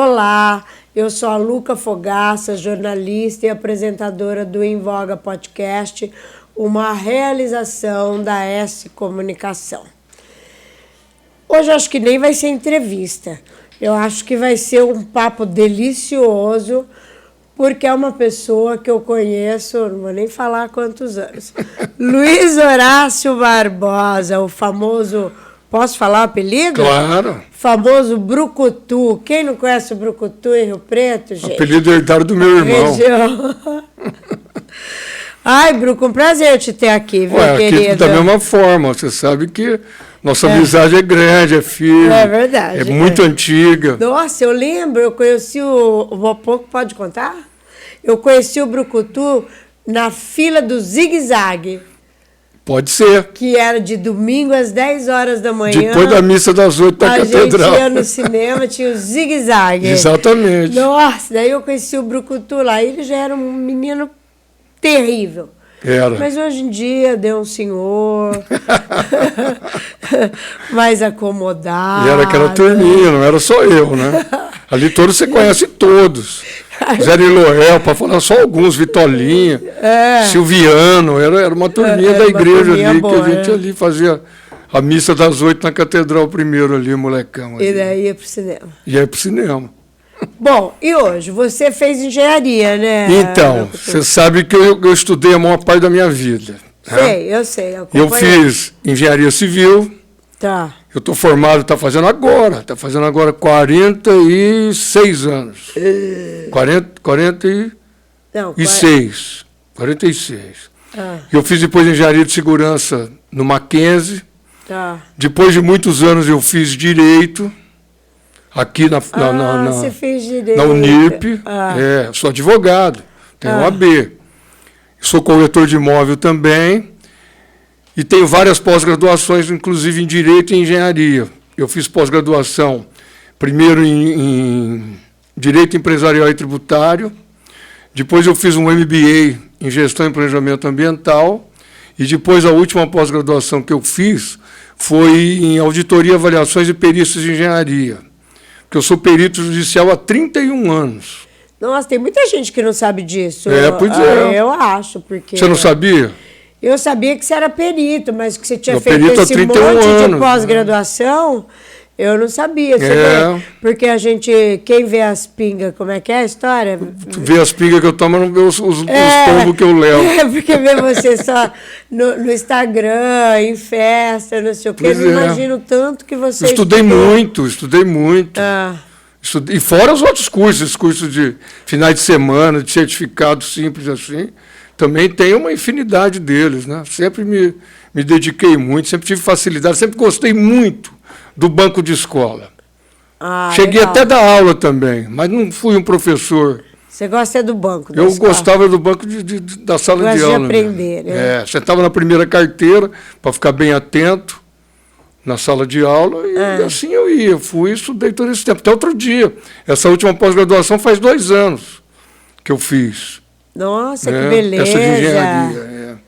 Olá, eu sou a Luca Fogaça, jornalista e apresentadora do Em Voga Podcast, uma realização da S Comunicação. Hoje acho que nem vai ser entrevista, eu acho que vai ser um papo delicioso, porque é uma pessoa que eu conheço, não vou nem falar há quantos anos. Luiz Horácio Barbosa, o famoso... Posso falar o apelido? Claro. Famoso Brucutu. Quem não conhece o Brucutu em Rio Preto, gente? Apelido herdário do meu irmão. Região. Ai, Bruco, um prazer te ter aqui, viu, querida? Aqui da mesma forma, você sabe que nossa amizade é grande, é firme. É verdade. É muito antiga. Nossa, eu lembro, eu conheci o pouco, pode contar? Eu conheci o Brucutu na fila do Zig Zag. Pode ser. Que era de domingo às 10 horas da manhã. Depois da missa das 8 da catedral. A gente ia no cinema, tinha o Zig Zag. Exatamente. Nossa, daí eu conheci o Brucutu lá. Ele já era um menino terrível. Era. Mas hoje em dia deu um senhor mais acomodado. E era aquela turminha, não era só eu, né? Ali todos você conhece todos. Zé Niloel, para falar só alguns, Vitolinha, Silviano, era uma turminha da igreja ali, boa, que a gente ali fazia a missa das 8 na catedral primeiro ali, molecão. Ali. E daí ia pro cinema. Ia pro cinema. Bom, e hoje? Você fez engenharia, né? Então, você sabe que eu estudei a maior parte da minha vida. Sei, né? Eu sei. Eu fiz engenharia civil. Tá. Eu estou formado, está fazendo agora 46 anos. 46. Eu fiz depois engenharia de segurança no Mackenzie. Tá. Depois de muitos anos eu fiz direito aqui você fez direito. Na Unip. Sou advogado, tenho OAB. Sou corretor de imóvel também. E tenho várias pós-graduações, inclusive em Direito e Engenharia. Eu fiz pós-graduação, primeiro em Direito Empresarial e Tributário, depois eu fiz um MBA em Gestão e Planejamento Ambiental, e depois a última pós-graduação que eu fiz foi em Auditoria, Avaliações e Perícias de Engenharia, porque eu sou perito judicial há 31 anos. Nossa, tem muita gente que não sabe disso. Pois é. Eu acho, porque... Você não sabia? Eu sabia que você era perito, mas que você tinha feito esse monte de pós-graduação, eu não sabia. Você vê? Porque a gente, quem vê as pingas, como é que é a história? Vê as pingas que eu tomo, não vê os tombos que eu levo. Porque vê você só no Instagram, em festa, não sei o quê. Eu não imagino tanto que você estudei muito. E fora os outros cursos de finais de semana, de certificado simples assim. Também tem uma infinidade deles, né? Sempre me dediquei muito, sempre tive facilidade, sempre gostei muito do banco de escola. Cheguei legal. Até dar aula também, mas não fui um professor. Você gosta do banco da escola? Eu escola. Gostava do banco da sala de aula. De aprender, né? Sentava na primeira carteira para ficar bem atento na sala de aula e assim eu ia. Estudei todo esse tempo, até outro dia. Essa última pós-graduação faz 2 anos que eu fiz. Nossa, que beleza! Essa de engenharia,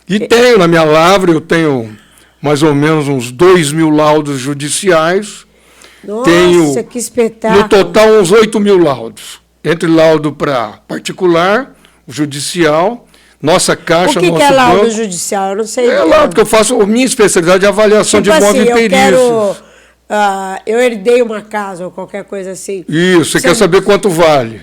E tenho, na minha lavra, eu tenho mais ou menos uns 2.000 laudos judiciais. Nossa, que espetáculo! No total, uns 8.000 laudos. Entre laudo para particular, judicial, nossa caixa, nosso banco. O que é laudo judicial? Eu não sei. É laudo que eu faço, minha especialidade é avaliação de imóvel e perícias. Eu herdei uma casa ou qualquer coisa assim. Isso, você quer saber quanto vale.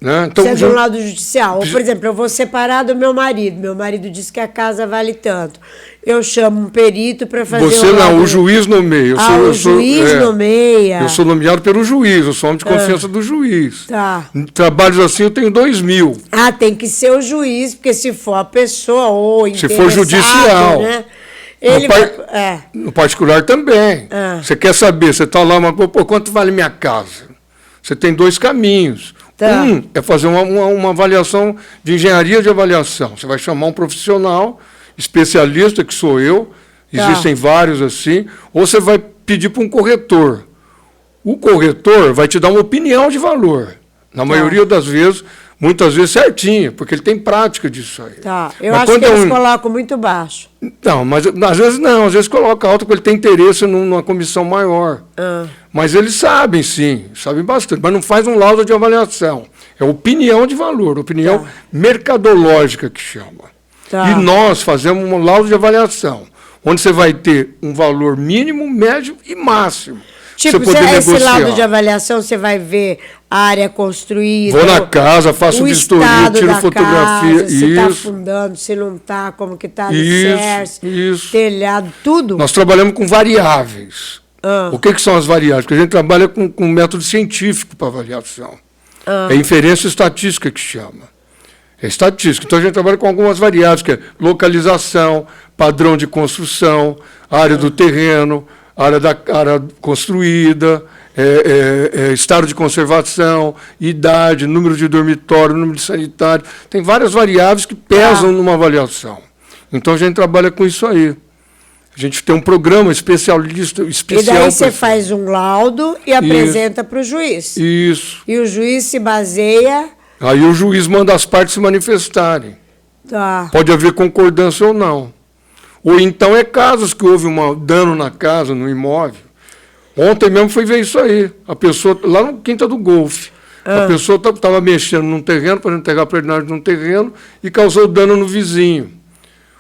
Né? Então, você é do lado judicial. Ou, por exemplo, eu vou separar do meu marido. Meu marido diz que a casa vale tanto. Eu chamo um perito para fazer o juiz nomeia. O juiz nomeia. Eu sou nomeado pelo juiz, eu sou homem de confiança do juiz. Tá. Em trabalhos assim eu tenho 2.000. Tem que ser o juiz, porque se for a pessoa ou interessado, se for judicial. Né? No particular também. Você quer saber, você está lá, mas quanto vale minha casa? Você tem 2 caminhos. Um é fazer uma avaliação de engenharia de avaliação. Você vai chamar um profissional, especialista, que sou eu, existem vários assim, ou você vai pedir para um corretor. O corretor vai te dar uma opinião de valor. Na maioria das vezes, muitas vezes certinha, porque ele tem prática disso aí. Eu acho que eles colocam muito baixo. Não, mas às vezes não, às vezes coloca alto porque ele tem interesse numa comissão maior. Mas eles sabem, sim, sabem bastante, mas não faz um laudo de avaliação. É opinião de valor, opinião mercadológica que chama. E nós fazemos um laudo de avaliação, onde você vai ter um valor mínimo, médio e máximo. Tipo, esse laudo de avaliação, você vai ver a área construída. Vou na casa, faço vistoria, tiro fotografia. Casa, se está afundando, se não está, como que está alicerce, telhado, tudo. Nós trabalhamos com variáveis. O que são as variáveis? Porque a gente trabalha com método científico para avaliação. É inferência estatística que chama. É estatística. Então a gente trabalha com algumas variáveis, que é localização, padrão de construção, área do terreno, área construída, estado de conservação, idade, número de dormitório, número de sanitário. Tem várias variáveis que pesam numa avaliação. Então a gente trabalha com isso aí. A gente tem um programa especial. E daí você faz um laudo e apresenta para o juiz. Isso. E o juiz se baseia... Aí o juiz manda as partes se manifestarem. Pode haver concordância ou não. Ou então é casos que houve um dano na casa, no imóvel. Ontem mesmo foi ver isso aí. A pessoa, lá no Quinta do Golfe, a pessoa estava mexendo num terreno, para entregar preliminar num terreno, e causou dano no vizinho.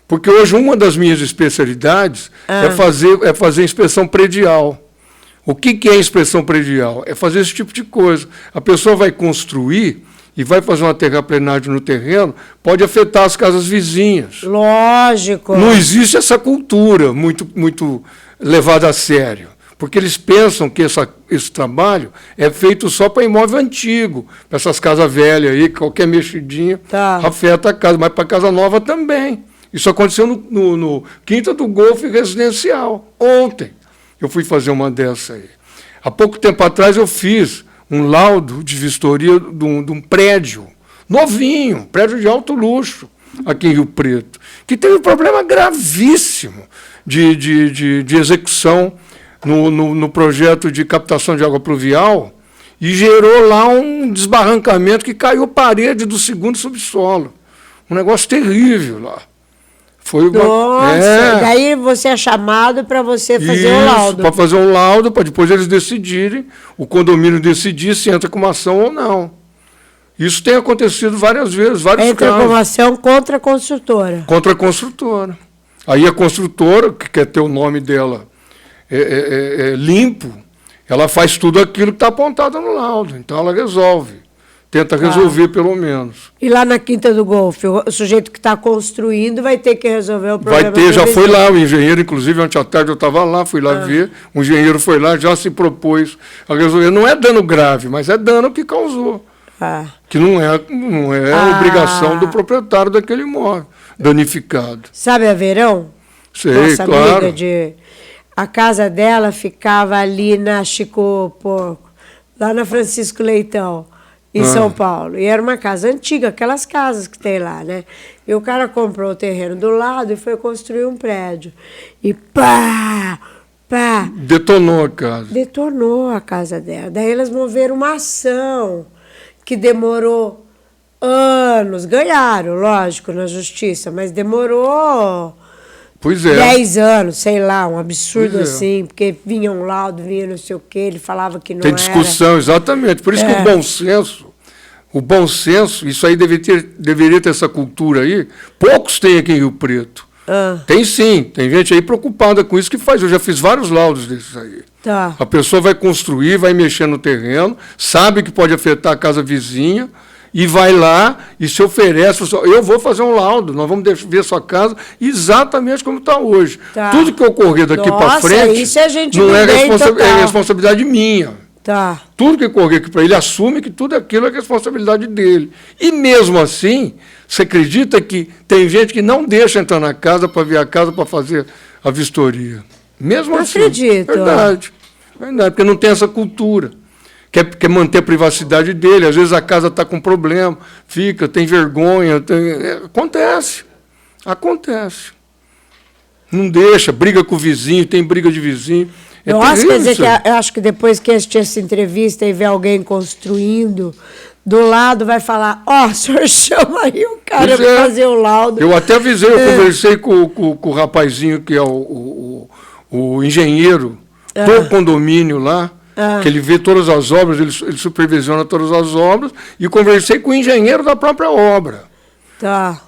Porque hoje uma das minhas especialidades é fazer inspeção predial. O que é inspeção predial? É fazer esse tipo de coisa. A pessoa vai construir e vai fazer uma terraplenagem no terreno, pode afetar as casas vizinhas. Lógico. Não existe essa cultura muito levada a sério, porque eles pensam que esse trabalho é feito só para imóvel antigo, para essas casas velhas aí, qualquer mexidinha afeta a casa, mas para casa nova também. Isso aconteceu no Quinta do Golfe Residencial, ontem. Eu fui fazer uma dessa aí. Há pouco tempo atrás eu fiz um laudo de vistoria de um prédio novinho, prédio de alto luxo, aqui em Rio Preto, que teve um problema gravíssimo de execução no projeto de captação de água pluvial, e gerou lá um desbarrancamento que caiu parede do segundo subsolo. Um negócio terrível lá. Nossa, daí você é chamado para você fazer o laudo. Para fazer um laudo, para depois eles decidirem, o condomínio decidir se entra com uma ação ou não. Isso tem acontecido várias vezes, vários casos. Entra com uma ação contra a construtora. Contra a construtora. Aí a construtora, que quer ter o nome dela limpo, ela faz tudo aquilo que está apontado no laudo. Então ela resolve. Tenta resolver, pelo menos. E lá na Quinta do Golfe, o sujeito que está construindo vai ter que resolver o problema. Vai ter, já foi lá, o engenheiro, inclusive, ontem à tarde eu estava lá, fui lá ver, o engenheiro foi lá, já se propôs a resolver. Não é dano grave, mas é dano que causou. Que não é obrigação do proprietário daquele imóvel danificado. Sabe a Verão? Sei, nossa claro. Amiga a casa dela ficava ali na Chico Porco, lá na Francisco Leitão, em São Paulo. E era uma casa antiga, aquelas casas que tem lá, né? E o cara comprou o terreno do lado e foi construir um prédio. E pá! Detonou a casa. Detonou a casa dela. Daí eles moveram uma ação que demorou anos. Ganharam, lógico, na justiça, mas demorou 10 anos, sei lá, um absurdo assim, porque vinha um laudo, vinha não sei o quê, ele falava que não era. Tem discussão, exatamente. Por isso que o bom senso, isso aí deveria ter essa cultura aí. Poucos têm aqui em Rio Preto. Tem sim, tem gente aí preocupada com isso que faz. Eu já fiz vários laudos desses aí. A pessoa vai construir, vai mexer no terreno, sabe que pode afetar a casa vizinha, e vai lá e se oferece, eu vou fazer um laudo, nós vamos ver sua casa exatamente como está hoje. Tudo que ocorrer daqui para frente isso a gente não é responsabilidade minha. Tudo que ocorrer aqui para ele, assume que tudo aquilo é responsabilidade dele. E mesmo assim, você acredita que tem gente que não deixa entrar na casa para ver a casa, para fazer a vistoria? Mesmo assim. Não acredito. Verdade, porque não tem essa cultura. Quer manter a privacidade dele, às vezes a casa está com problema, tem vergonha, acontece. Não deixa, briga com o vizinho, tem briga de vizinho. Nossa, quer dizer que eu acho que depois que assistir essa entrevista e ver alguém construindo, do lado vai falar, o senhor chama aí o cara para fazer o laudo. Eu até avisei, eu conversei com o rapazinho que é o engenheiro do condomínio lá, que ele vê todas as obras, ele supervisiona todas as obras, e conversei com o engenheiro da própria obra. Tá.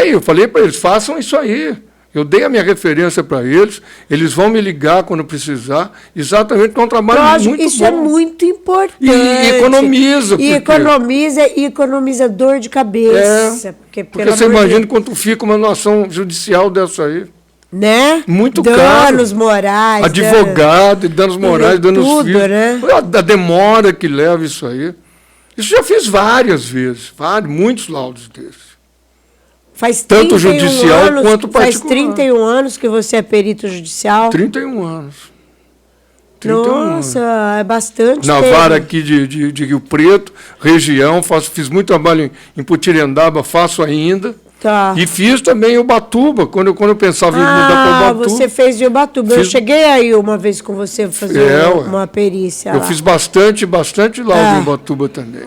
Eu falei para eles, façam isso aí. Eu dei a minha referência para eles vão me ligar quando precisar, exatamente porque é um trabalho muito isso bom. É muito importante. E economiza. E economiza dor de cabeça. Porque você imagina quanto fica uma ação judicial dessa aí. Né? Muito caro. Danos morais. Advogado, danos morais, danos físicos. Né? A demora que leva isso aí. Isso já fiz várias vezes, muitos laudos desses. Faz tanto judicial quanto particular. Faz 31 anos que você é perito judicial? 31 anos. 31 Nossa, anos. É bastante Na vara aqui de Rio Preto, região, fiz muito trabalho em Putirendaba, faço ainda. Tá. E fiz também em Ubatuba, quando eu pensava em mudar para Ubatuba. Você fez de Ubatuba. Eu cheguei aí uma vez com você fazer uma perícia lá. Eu fiz bastante laudo em Ubatuba também.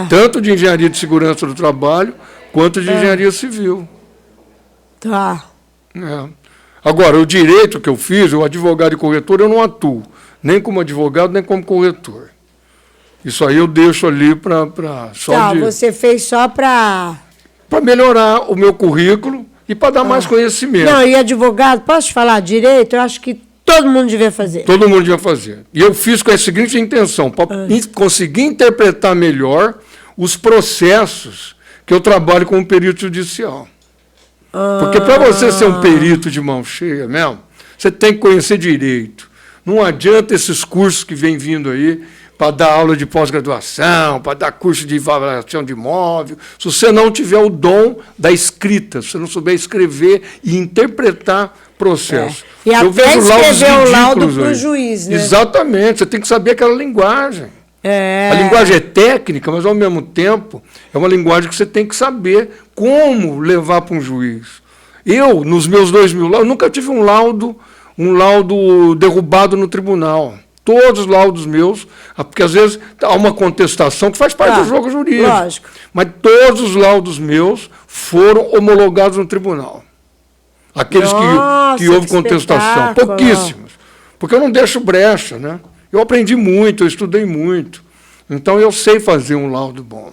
Tanto de engenharia de segurança do trabalho, quanto de engenharia civil. Tá. Agora, o direito que eu fiz, o advogado e corretor, eu não atuo, nem como advogado, nem como corretor. Isso aí eu deixo ali para... você fez só para melhorar o meu currículo e para dar mais conhecimento. Não, e advogado, posso te falar direito? Eu acho que todo mundo devia fazer. Todo mundo devia fazer. E eu fiz com a seguinte intenção, para conseguir interpretar melhor os processos que eu trabalho como perito judicial. Porque para você ser um perito de mão cheia mesmo, você tem que conhecer direito. Não adianta esses cursos que vêm vindo aí para dar aula de pós-graduação, para dar curso de avaliação de imóvel, se você não tiver o dom da escrita, se você não souber escrever e interpretar processo. E eu até escrever o laudo para o juiz, né? Exatamente, você tem que saber aquela linguagem. A linguagem é técnica, mas, ao mesmo tempo, é uma linguagem que você tem que saber como levar para um juiz. Eu, nos meus 2.000 laudos, nunca tive um laudo derrubado no tribunal. Todos os laudos meus, porque às vezes há uma contestação que faz parte do jogo jurídico. Lógico. Mas todos os laudos meus foram homologados no tribunal. Aqueles que houve contestação. Pouquíssimos. Porque eu não deixo brecha, né? Eu aprendi muito, eu estudei muito. Então, eu sei fazer um laudo bom.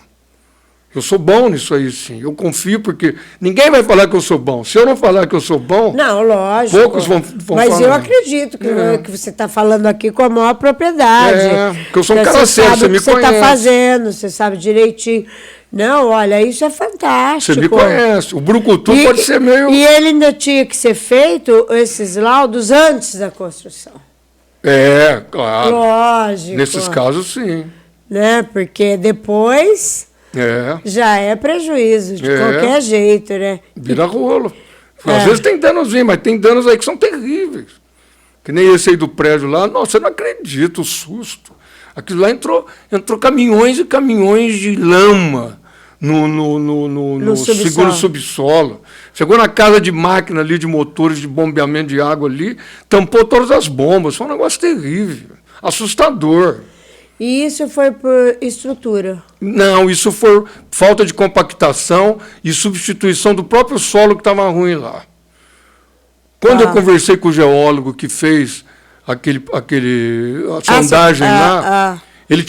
Eu sou bom nisso aí, sim. Eu confio, porque ninguém vai falar que eu sou bom. Se eu não falar que eu sou bom, não, lógico, poucos vão falar. Mas eu acredito que você está falando aqui com a maior propriedade. Porque eu sou um cara sério, você me conhece. Você está fazendo, você sabe direitinho. Não, olha, isso é fantástico. Você me conhece. O brucutu pode ser meio... E ele ainda tinha que ser feito, esses laudos, antes da construção. Claro. Lógico. Nesses casos, sim. Né? Porque depois já é prejuízo, de qualquer jeito, né? Vira rolo. Às vezes tem danozinho, mas tem danos aí que são terríveis. Que nem esse aí do prédio lá. Nossa, eu não acredito, o susto. Aquilo lá entrou caminhões e caminhões de lama no segundo subsolo. Chegou na casa de máquina ali, de motores de bombeamento de água ali, tampou todas as bombas. Foi um negócio terrível, assustador. E isso foi por estrutura? Não, isso foi falta de compactação e substituição do próprio solo que estava ruim lá. Quando eu conversei com o geólogo que fez a sondagem lá, ele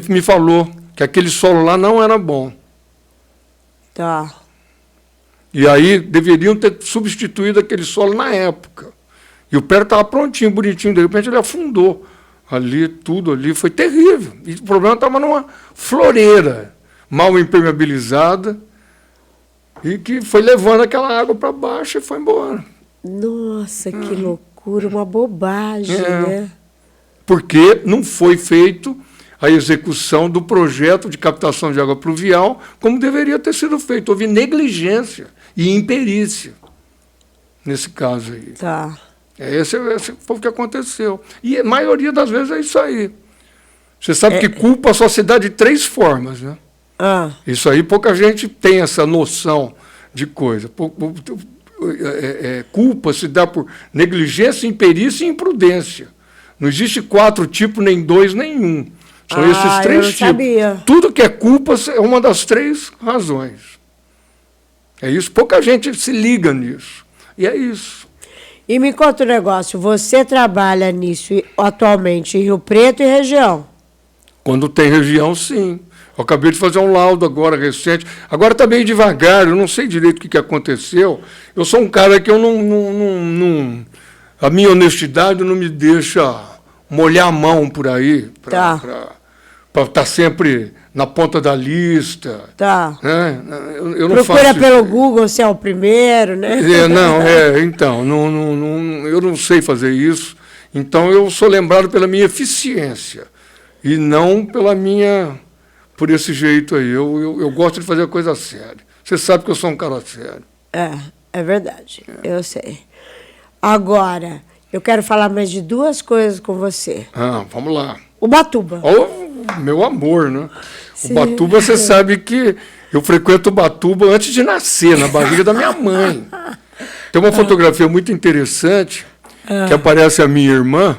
me falou que aquele solo lá não era bom. Tá. E aí deveriam ter substituído aquele solo na época. E o pé estava prontinho, bonitinho, de repente ele afundou. Ali, tudo ali, foi terrível. E o problema estava numa floreira mal impermeabilizada e que foi levando aquela água para baixo e foi embora. Nossa, que loucura, uma bobagem, né? Porque não foi feito a execução do projeto de captação de água pluvial como deveria ter sido feito. Houve negligência e imperícia nesse caso aí. Tá. Esse foi o que aconteceu. E a maioria das vezes é isso aí. Você sabe que culpa só se dá de 3 formas, né? Isso aí pouca gente tem essa noção de coisa. Culpa se dá por negligência, imperícia e imprudência. Não existe 4 tipos, nem 2, nem 1. São esses 3 tipos. Sabia. Tudo que é culpa é uma das 3 razões. É isso. Pouca gente se liga nisso. E é isso. E me conta um negócio, você trabalha nisso atualmente em Rio Preto e região? Quando tem região, sim. Eu acabei de fazer um laudo agora, recente. Agora está meio devagar, eu não sei direito o que aconteceu. Eu sou um cara que eu não a minha honestidade não me deixa molhar a mão por aí, para estar sempre na ponta da lista. Tá. Né? Eu não Procura faço pelo isso. Google se é o primeiro, né? Então, eu não sei fazer isso. Então, eu sou lembrado pela minha eficiência e não por esse jeito aí. Eu gosto de fazer a coisa séria. Você sabe que eu sou um cara sério. É verdade, eu sei. Agora, eu quero falar mais de duas coisas com você. Vamos lá. Ubatuba. Meu amor, né? Sim. Ubatuba, você sabe que eu frequento Ubatuba antes de nascer, na barriga da minha mãe. Tem uma fotografia muito interessante que aparece a minha irmã,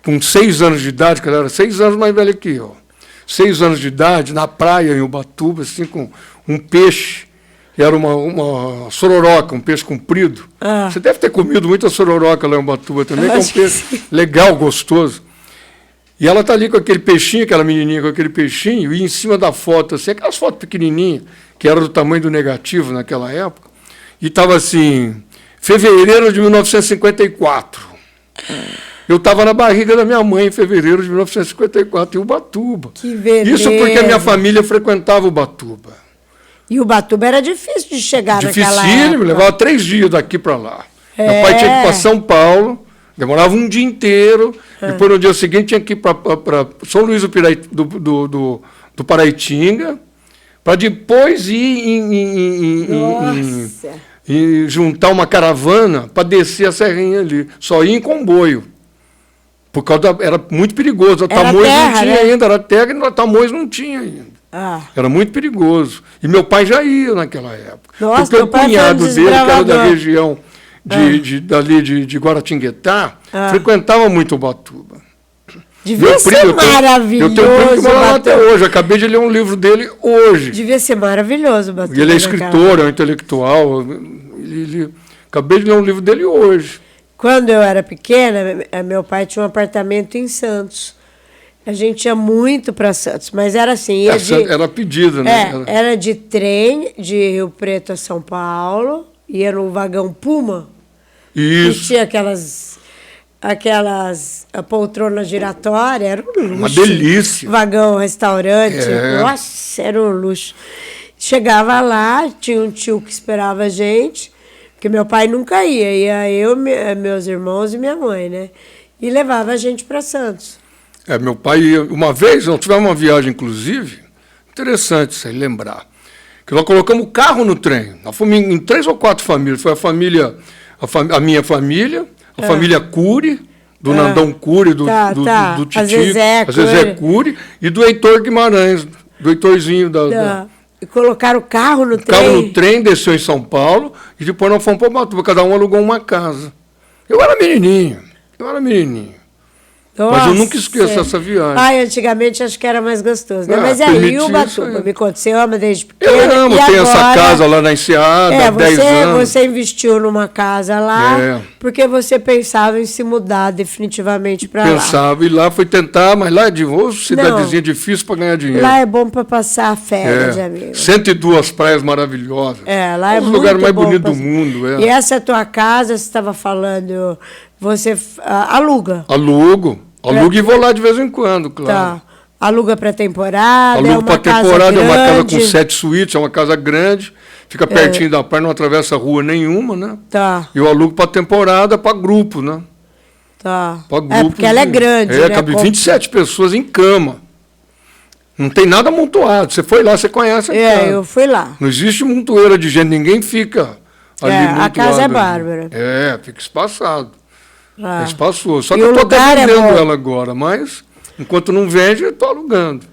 com 6 anos de idade, que ela era 6 anos mais velha que eu. 6 anos de idade, na praia em Ubatuba, assim, com um peixe, que era uma sororoca, um peixe comprido. Você deve ter comido muita sororoca lá em Ubatuba também, que é um peixe legal, gostoso. E ela está ali com aquele peixinho, aquela menininha com aquele peixinho, e em cima da foto, assim, aquelas fotos pequenininhas, que era do tamanho do negativo naquela época, e estava assim, fevereiro de 1954. Eu estava na barriga da minha mãe em fevereiro de 1954, em Ubatuba. Que beleza. Isso porque a minha família frequentava Ubatuba. E Ubatuba era difícil de chegar naquela época. Dificílimo, levava 3 dias daqui para lá. Meu pai tinha que ir para São Paulo, demorava um dia inteiro, depois no dia seguinte tinha que ir para São Luís do Paraitinga, para depois ir e juntar uma caravana para descer a serrinha ali. Só ia em comboio. Por causa era muito perigoso. Tamoios não tinha ainda, era terra e Tamoios não tinha ainda. Era muito perigoso. E meu pai já ia naquela época. Nossa, porque o cunhado dele, que era da região de Guaratinguetá, frequentava muito Ubatuba. Devia ser maravilhoso. Eu tenho um primo que mora lá até hoje. Acabei de ler um livro dele hoje. Devia ser maravilhoso, Ubatuba. Ele é escritor, é um intelectual. Acabei de ler um livro dele hoje. Quando eu era pequena, meu pai tinha um apartamento em Santos. A gente ia muito para Santos, mas era assim... Era pedido, né? Era de trem, de Rio Preto a São Paulo, ia no vagão Puma. Isso. E tinha aquelas poltronas giratórias, era um luxo. Uma delícia. Vagão, restaurante, nossa, era um luxo. Chegava lá, tinha um tio que esperava a gente, porque meu pai nunca ia eu, meus irmãos e minha mãe, né? E levava a gente para Santos. Meu pai ia, uma vez, nós tivemos uma viagem, inclusive, interessante você lembrar, que nós colocamos carro no trem. Nós fomos em 3 ou 4 famílias. Foi a minha família, a família Cury, do Nandão Cury, do Titi, a Zezé Cury, e do Heitor Guimarães, do Heitorzinho E colocaram o carro no trem? O carro no trem, desceu em São Paulo, e depois nós fomos para Ubatuba, cada um alugou uma casa. Eu era menininho. Nossa. Mas eu nunca esqueço essa viagem. Antigamente acho que era mais gostoso, né? Mas aí, Ubatuba, me conta, você ama desde pequeno? Eu amo, tem essa casa lá na Enseada, há 10 anos. Você investiu numa casa lá, porque você pensava em se mudar definitivamente para lá. Pensava, e lá fui tentar, mas lá é cidadezinha difícil para ganhar dinheiro. Lá é bom para passar férias, amigo. 102 praias maravilhosas. Lá é muito bom. O lugar mais bonito do mundo. E essa tua casa, você estava falando, você aluga? Alugo e vou lá de vez em quando, claro. Tá. Aluga para temporada? Alugo para temporada, é uma casa com 7 suítes, é uma casa grande, fica pertinho da praia, não atravessa rua nenhuma, né? Tá. E eu alugo para temporada, para grupo, né? Tá. Para grupo. Porque ela é grande, né? Cabe 27 pessoas em cama. Não tem nada amontoado. Você foi lá, você conhece a casa. Eu fui lá. Não existe montoeira de gente, ninguém fica ali a casa é bárbara. Fica espaçado. É espaçoso. Só que eu estou até vendendo ela agora, mas enquanto não vende, eu estou alugando.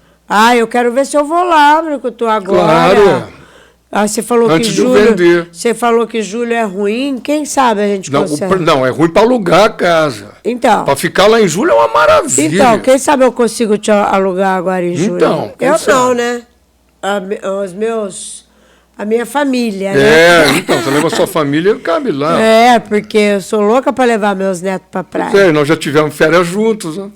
Eu quero ver se eu vou lá, porque eu estou agora. Claro. Você falou antes que julho. Vender. Você falou que julho é ruim. Quem sabe a gente consegue? Não, é ruim para alugar a casa. Então. Para ficar lá em julho é uma maravilha. Então, quem sabe eu consigo te alugar agora em julho? Então, eu sabe? Não, né? Os meus a minha família, né? Então, você leva a sua família, cabe lá. Porque eu sou louca para levar meus netos para praia. Pois nós já tivemos férias juntos, né?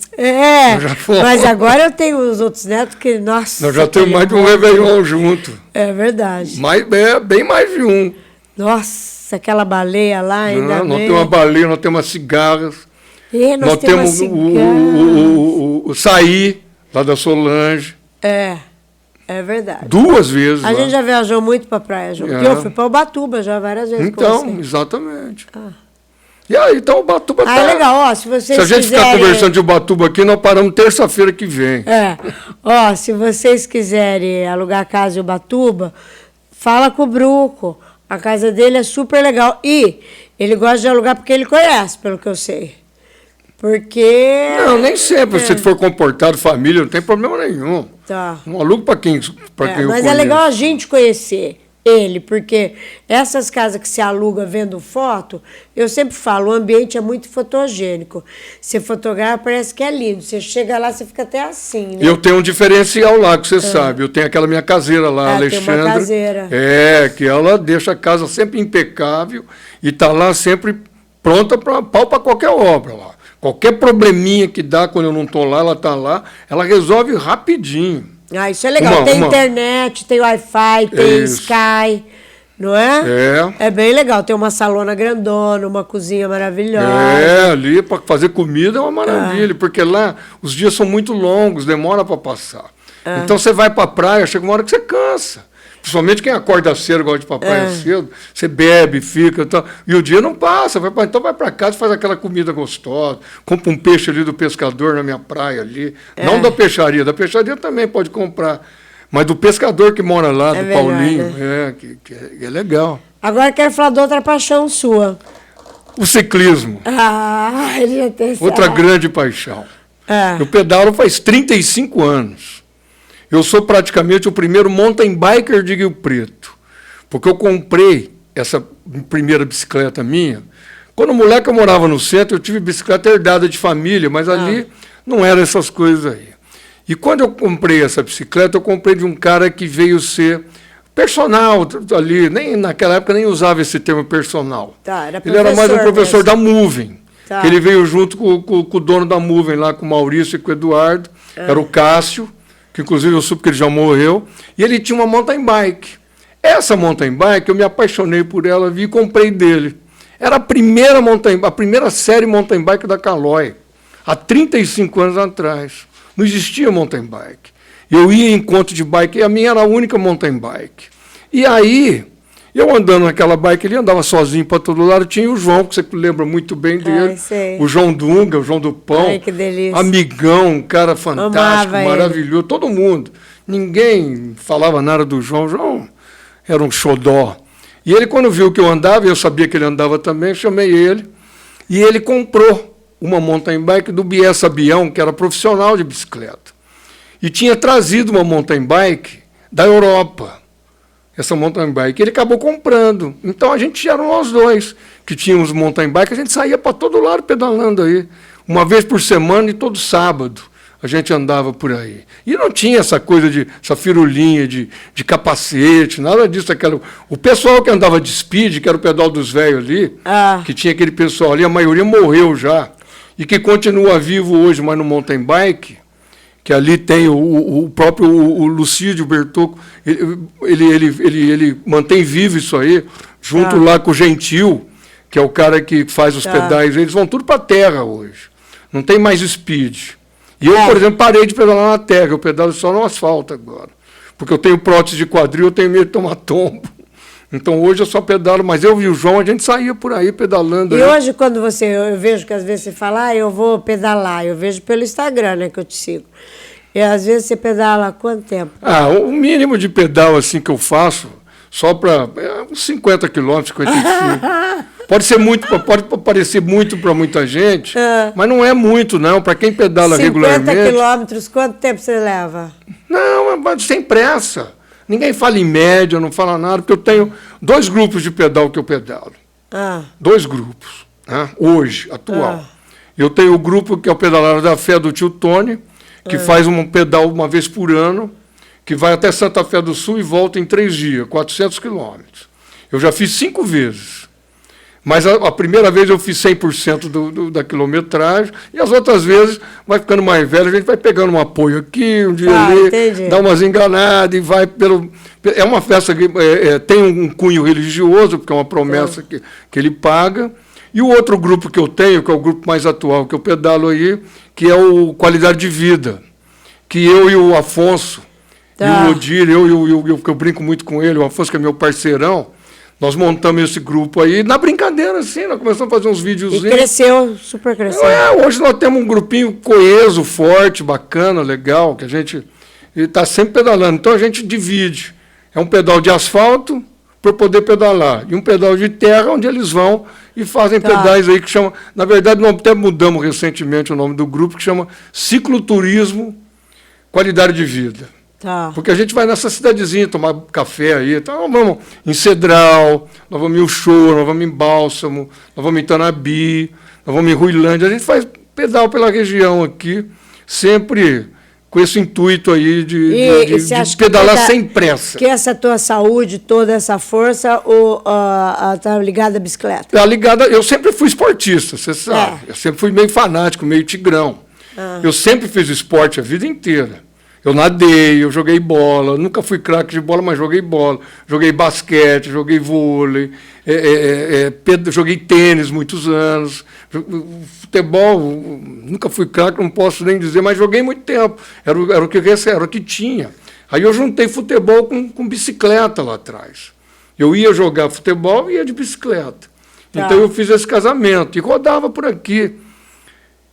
Mas agora eu tenho os outros netos que, nossa... Nós já temos mais de um Réveillon junto. É verdade. Bem mais de um. Nossa, aquela baleia lá ainda Nós temos uma baleia, nós temos as cigarras. Nós temos o Saí, lá da Solange. É verdade. 2 vezes. A gente já viajou muito para praia junto. Eu fui para Ubatuba já várias vezes. Então, exatamente. E aí, então Ubatuba tá... é legal. Se vocês Se a gente ficar conversando de Ubatuba aqui, nós paramos terça-feira que vem. Se vocês quiserem alugar casa em Ubatuba, fala com o Bruco. A casa dele é super legal. E ele gosta de alugar porque ele conhece, pelo que eu sei. Porque... Não, nem sempre. Se for comportado, família, não tem problema nenhum. Tá. Um alugo para quem eu Mas conheço. é legal a gente conhecer ele, porque essas casas que se aluga vendo foto, eu sempre falo, o ambiente é muito fotogênico. Você fotografa, parece que é lindo. Você chega lá, você fica até assim, né? Eu tenho um diferencial lá, que você sabe. Eu tenho aquela minha caseira lá, Alexandre. Tem uma caseira. Que ela deixa a casa sempre impecável e está lá sempre pronta para pau para qualquer obra lá. Qualquer probleminha que dá quando eu não estou lá, ela está lá, ela resolve rapidinho. Isso é legal. Tem internet, tem Wi-Fi, tem Sky, não é? É bem legal. Tem uma salona grandona, uma cozinha maravilhosa. Ali para fazer comida é uma maravilha, porque lá os dias são muito longos, demora para passar. Então você vai para a praia, chega uma hora que você cansa. Principalmente quem acorda cedo, gosta de ir para a praia cedo, você bebe, fica, e o dia não passa. Então vai para casa e faz aquela comida gostosa, compra um peixe ali do pescador na minha praia ali. Não da peixaria também pode comprar, mas do pescador que mora lá, do Paulinho, que é legal. Agora quero falar de outra paixão sua. O ciclismo. Ele já tem outra grande paixão. Eu pedalo faz 35 anos. Eu sou praticamente o primeiro mountain biker de Rio Preto, porque eu comprei essa primeira bicicleta minha. Quando moleque eu morava no centro, eu tive bicicleta herdada de família, mas ali não eram essas coisas aí. E quando eu comprei essa bicicleta, eu comprei de um cara que veio ser personal ali, nem naquela época nem usava esse termo personal. Ele era mais um professor da Moving. Ele veio junto com o dono da Moving lá, com o Maurício e com o Eduardo, era o Cássio, que inclusive eu soube que ele já morreu, e ele tinha uma mountain bike. Essa mountain bike, eu me apaixonei por ela, vi e comprei dele. Era a primeira série mountain bike da Caloi, há 35 anos atrás. Não existia mountain bike. Eu ia em encontro de bike, e a minha era a única mountain bike. E aí, eu andando naquela bike, ele andava sozinho para todo lado, tinha o João, que você lembra muito bem dele, o João Dunga, o João do Pão, que delícia. Amigão, um cara fantástico, maravilhoso, todo mundo. Ninguém falava nada do João, o João era um xodó. E ele, quando viu que eu andava, eu sabia que ele andava também, eu chamei ele, e ele comprou uma mountain bike do Biel Sabião, que era profissional de bicicleta, e tinha trazido uma mountain bike da Europa, essa mountain bike. Ele acabou comprando. Então a gente era nós dois que tínhamos mountain bike, a gente saía para todo lado pedalando aí. Uma vez por semana e todo sábado a gente andava por aí. E não tinha essa coisa essa firulinha de capacete, nada disso. O pessoal que andava de speed, que era o pedal dos velhos ali, que tinha aquele pessoal ali, a maioria morreu já. E que continua vivo hoje, mas no mountain bike, que ali tem o próprio Lucídio Bertocco, ele mantém vivo isso aí, junto lá com o Gentil, que é o cara que faz os pedais, eles vão tudo para a terra hoje. Não tem mais speed. E eu, por exemplo, parei de pedalar na terra, eu pedalo só no asfalto agora. Porque eu tenho prótese de quadril, eu tenho medo de tomar tombo. Então hoje eu só pedalo, mas eu e o João, a gente saía por aí pedalando. E hoje, quando eu vejo que às vezes você fala, eu vou pedalar, eu vejo pelo Instagram, né, que eu te sigo. E às vezes você pedala há quanto tempo? O mínimo de pedal assim que eu faço, só para uns 50 quilômetros, 55. Pode parecer muito para muita gente, mas não é muito, não. Para quem pedala regularmente... 50 quilômetros, quanto tempo você leva? Não, mas sem pressa. Ninguém fala em média, não fala nada, porque eu tenho 2 grupos de pedal que eu pedalo. 2 grupos, né? Hoje, atual. Eu tenho o grupo que é o Pedalar da Fé do tio Tony, que faz um pedal uma vez por ano, que vai até Santa Fé do Sul e volta em 3 dias, 400 quilômetros. Eu já fiz 5 vezes. Mas a primeira vez eu fiz 100% da quilometragem, e as outras vezes, vai ficando mais velho, a gente vai pegando um apoio aqui, um dia ali, entendi. dá umas enganadas e vai pelo... É uma festa que tem um cunho religioso, porque é uma promessa que ele paga. E o outro grupo que eu tenho, que é o grupo mais atual que eu pedalo aí, que é o Qualidade de Vida, que eu e o Afonso, e o Odir, que eu brinco muito com ele, o Afonso, que é meu parceirão, nós montamos esse grupo aí, na brincadeira, assim, nós começamos a fazer uns videozinhos. E cresceu, super cresceu. Hoje nós temos um grupinho coeso, forte, bacana, legal, que a gente está sempre pedalando. Então a gente divide. É um pedal de asfalto para poder pedalar, e um pedal de terra, onde eles vão e fazem pedais aí que chama... Na verdade, nós até mudamos recentemente o nome do grupo, que chama Cicloturismo Qualidade de Vida. Porque a gente vai nessa cidadezinha tomar café aí, então nós vamos em Cedral, nós vamos em Uchoa, nós vamos em Bálsamo, nós vamos em Tanabi, nós vamos em Ruilândia, a gente faz pedal pela região aqui, sempre com esse intuito aí de pedalar sem pressa. Que essa tua saúde, toda essa força, tá ligada à bicicleta? Tá ligada, eu sempre fui esportista, você sabe, eu sempre fui meio fanático, meio tigrão. Eu sempre fiz esporte a vida inteira. Eu nadei, eu joguei bola, nunca fui craque de bola, mas joguei bola. Joguei basquete, joguei vôlei, joguei tênis muitos anos. Futebol, nunca fui craque, não posso nem dizer, mas joguei muito tempo. Era o que tinha. Aí eu juntei futebol com bicicleta lá atrás. Eu ia jogar futebol e ia de bicicleta. Então eu fiz esse casamento e rodava por aqui.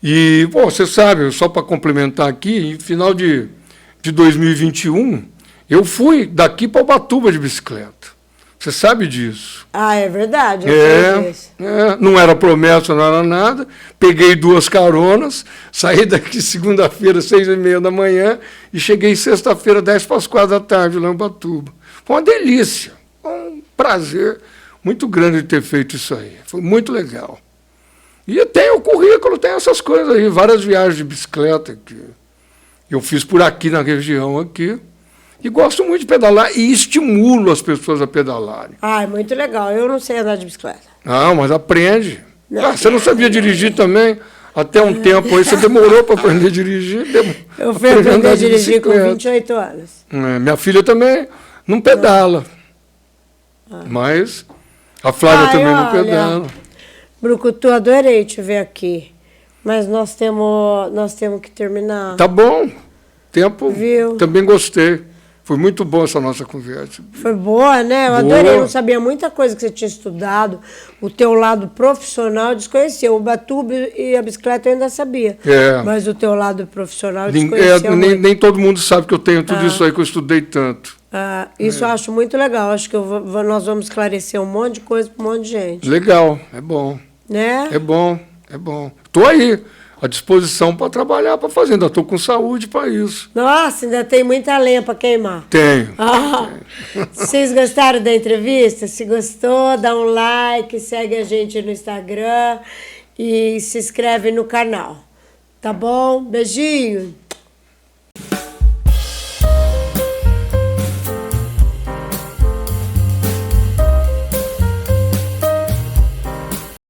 E, você sabe, só para complementar aqui, em final de 2021, eu fui daqui para Ubatuba de bicicleta. Você sabe disso. É verdade. Não era promessa, não era nada. Peguei 2 caronas, saí daqui segunda-feira, 6h30 da manhã, e cheguei sexta-feira, 10:45 da tarde, lá em Ubatuba. Foi uma delícia, um prazer muito grande de ter feito isso aí. Foi muito legal. E tem o currículo, tem essas coisas aí, várias viagens de bicicleta que eu fiz por aqui na região aqui, e gosto muito de pedalar e estimulo as pessoas a pedalarem. É muito legal. Eu não sei andar de bicicleta. Mas aprende. Você não sabia dirigir também? Até um tempo aí, você demorou para aprender a dirigir. Eu fui aprender a dirigir com 28 anos. Minha filha também não pedala. Mas a Flávia também não pedala. Brucutu, adorei te ver aqui. Mas nós temos que terminar. Tá bom. Tempo. Viu? Também gostei. Foi muito boa essa nossa conversa. Foi boa, né? Eu adorei. Eu não sabia muita coisa que você tinha estudado. O teu lado profissional eu desconhecia. O Ubatuba e a bicicleta eu ainda sabia. Mas o teu lado profissional eu desconhecia nem todo mundo sabe que eu tenho tudo isso aí que eu estudei tanto. Isso eu acho muito legal. Acho que nós vamos esclarecer um monte de coisa para um monte de gente. Legal. É bom. Né? É bom. Estou aí, à disposição para trabalhar, para fazer. Ainda estou com saúde para isso. Nossa, ainda tem muita lenha para queimar. Tenho. Vocês gostaram da entrevista? Se gostou, dá um like, segue a gente no Instagram e se inscreve no canal. Tá bom? Beijinho.